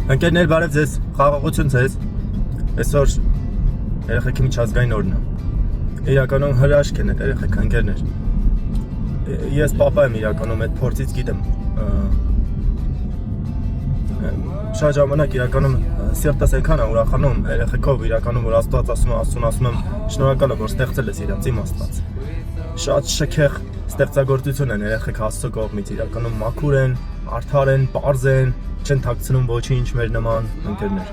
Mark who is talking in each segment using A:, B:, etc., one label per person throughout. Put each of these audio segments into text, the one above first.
A: Ընկերներ, բարև ձեզ, խաղաղություն ձեզ։ Այսօր երեխեքի միջազգային օրն է։ Իրականում հրաշք են այդ երեխեք, ընկերներ։ Ես պապա եմ իրականում այդ փորձից գիտեմ։ Շատ ժամանակ իրականում սիրտս այնքան է ուրախանում երեխեքով, իրականում որ Աստված ասում եմ, շնորհակալ եմ որ ստեղծել ես իրանց իմ Աստված։ Շատ շքեղ ստեղծագործություն են երեխեք Աստծո կողմից, իրականում մաքուր են, արդար են, պարզ են, չեն թաքցնում ոչինչ մեր նման ընկերներ։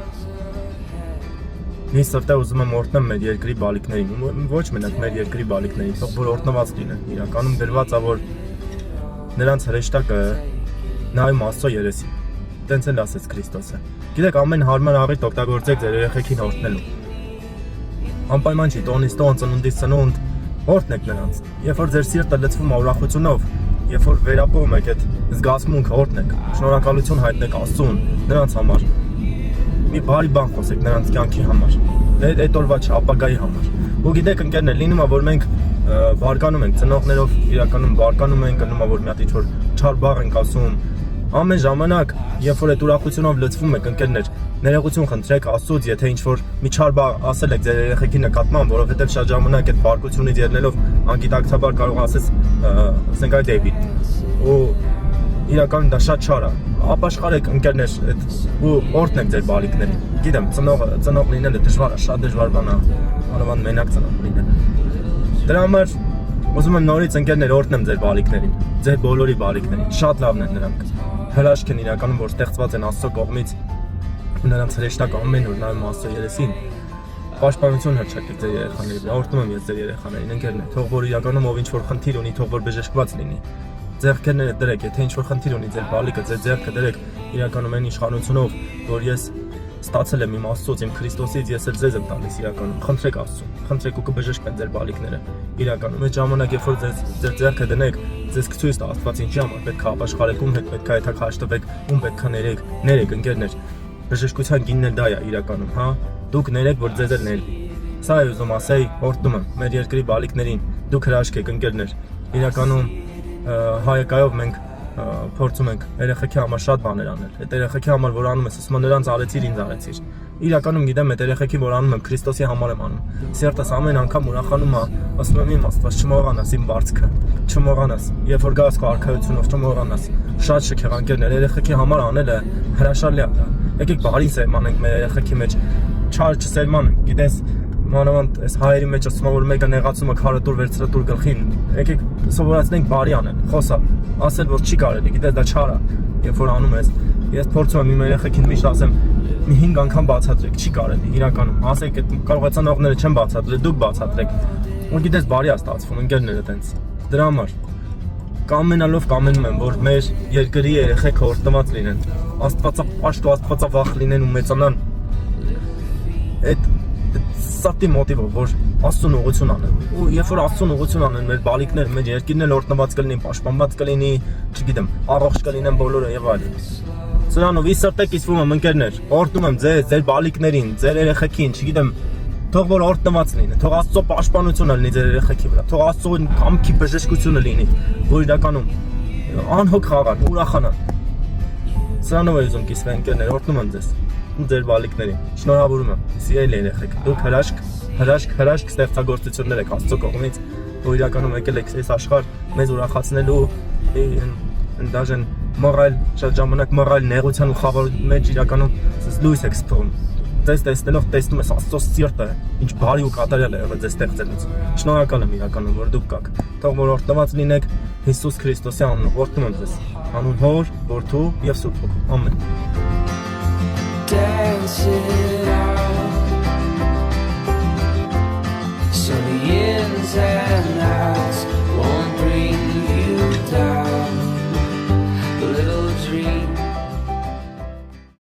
A: Ես սրտե ուզում եմ օրհնեմ մեր երկրի բալիկներին, ոչ մենակ մեր երկրի բալիկներին, թող որ օրհնված լինեն։ Իրականում դրված է որ նրանց հրեշտակը նայում Աստծո երեսին։ Տենց էլ ասեց Քրիստոսը։ Գիտեք, ամեն հարմար առիթ օգտագործեք ձեր երեխեքին օրհնելու։ Անպայման չի տոնից տոն, ծնունդից ծնունդ օրհնեք նրանց։ Երբ որ ձեր սիրտը լցվում է ուրախությունով, երբ որ վերապրում եք այդ զգացմունքը օրհնեք, շնորհակալություն հայտնեք Աստծուն նրանց համար։ Մի բարի բան խոսեք նրանց կյանքի համար, այդ օրվա ապագայի համար։ Ու գիտեք ընկերներ, լինում է որ մենք բարկանում ենք ծնողներով, իրականում բարկանում ենք, գնում է որ մի հատ ինչ-որ չար բառ ենք ասում։ Ամեն ժամանակ, երբ որ այդ ուրախությունով լցվում եք ընկերներ, ներողություն խնդրեք Աստծուց, եթե ինչ-որ մի չար բառ ասել եք ձեր երեխեքի նկատմամբ, որովհետև շատ ժամանակ այդ բարկությունից ելնելով անգիտակցաբար կարող ասես, ասենք այդ դեպի։ Ու իրականում դա շատ չար է։ Ապաշխարեք ընկերներ ու օրհնեք ձեր բալիկներին։ Գիտեմ, ծնող լինելը դժվար է, շատ դժվար բան է, անվան մենակ ծնող լինելը։ Դրա համար ուզում եմ նորից ընկերներ օրհնեմ ձեր բալիկներին, ձեր բոլորի բալիկներին։ Շատ լավն են նրանք։ Հրաշք են իրականում, որ ստեղծված են Աստծո կողմից ու նրանց հրեշտակ ամեն օր նայում Աստծո երեսին։ Պաշտպանություն հրճակեք ձեր երեխաներին, օրհնում եմ ես ձեր երեխաներին, ընկերներ, թող որ իրականում ով ինչ-որ խնդիր ունի, թող որ բժշկված լինի։ Ձեռքերները դրեք, եթե ինչ-որ խնդիր ունի ձեր բալիկը, ձեր ձեռքը դրեք իրականում այն իշխանությունով, որ ես ստացել եմ իմ Աստծոց, իմ Քրիստոսից, ես էլ ձեզ եմ տալիս իրականում։ Խնդրեք Աստծուն, խնդրեք ու կբժշկեն ձեր բալիկները։ Իրականում այդ ժամանակ, երբ որ ձեր ձեռքը դնեք, ձեզ կցույց տա Աստված ինչի համար պետք է ապաշխարեք, ում հետ պետք է եթակաշտվեք, ում պետք է ներեք ընկերներ։ Բժշկության գինն էլ դա է իրականում, հա։ Դուք ներեք, որ ձեզ էլ ների։ Սա է ուզում ասեի, օրհնում եմ մեր երկրի բալիկներին, դուք հրաշք եք ընկերներ։ Իրականում հայկայով մենք փորձում ենք երեխեքի համար շատ բաներ անել։ Այդ երեխեքի համար որ անում ես, ասում եմ նրանց արեցիր, ինձ արեցիր։ Իրականում գիտեմ այդ երեխեքի որ անում եմ Քրիստոսի համար եմ անում։ Սիրտս ամեն անգամ ուրախանում է, ասում եմ իմ Աստված չմոռանաս իմ բարձքը, չմոռանաս, երբ որ գաս քո արքայությունով չմոռանաս։ Շատ շքեղ ընկերներ, երեխեքի համար անելը հրաշալի է։ Եկեք բարին սերմանենք մեր երեխեքի մեջ, չար չսերմանենք, գիտես մանավանդ այս հայերի մեջ ասում որ մեկը նեղացումը քարը տուր վերցրատուր գլխին, եկեք սովորացնենք բարի անել, խոսալ, ասել որ չի կարելի, գիտես դա չար է, երբ որ անում ես, ես փորձում եմ իմ երեխեքին միշտ ասեմ, մի 5 անգամ բացատրեք, չի կարելի, իրականում, ասեք կարող է ծնողները չեն բացատրել, դուք բացատրեք, ու գիտես բարի է ստացվում, ընկերները տենց, դրա համար կամենալով կամենում եմ, որ մեր երկրի երեխեքը օրհնված լինեն, աստվածապաշտ ու աստվածավախ լինեն ու մեծանան, այդ սատի մոտիվով, որ Աստծուն ուղղություն անեն։ Ու երբ որ Աստծուն ուղղություն անեն, մեր բալիկներ, մեր երկիրն էլ օրհնված կլինի, պաշտպանված կլինի, չգիտեմ, առողջ կլինեն բոլորը եւ այլն։ Սրանով ի սրտե կիսվում եմ ընկերներ, օրհնում եմ ձեզ, ձեր բալիկներին, ձեր երեխեքին, չգիտեմ, թող որ օրհնված լինեն, թող Աստծո պաշտպանությունը լինի ձեր երեխեքի վրա, թող Աստծո կամքի բժշկությունը լինի, որ իրականում անհոգ խաղան, ուրախանան։ Սրանով եմ ուզում կիսվել ընկերներ, օրհնում եմ ձեզ։ Ձեր բալիկներին շնորհավորում եմ, սիրելի երեխեք, դուք հրաշք ստեղծագործություններ եք Աստծո կողմից, որ իրականում եկել եք այս աշխարհ մեզ ուրախացնելու, դաժան մռայլ, շատ ժամանակ մռայլ նեղության ու խավարի մեջ իրականում լույս եք սփռում։ Ձեզ տեսնելով տեսնում ես Աստծո սիրտը, ինչ բարի ու կատարյալ է եղել ձեզ ստեղծելուց։ Շնորհակալ եմ իրականում, որ դուք կաք։ Թող որ օրհնված լինեք Հիսուս Քրիստոսի անունով, օրհնում եմ ձեզ։ Անուն Հոր, Որդու եւ Սուրբ Հոգու։ Ամեն։
B: Dance it out, so the inside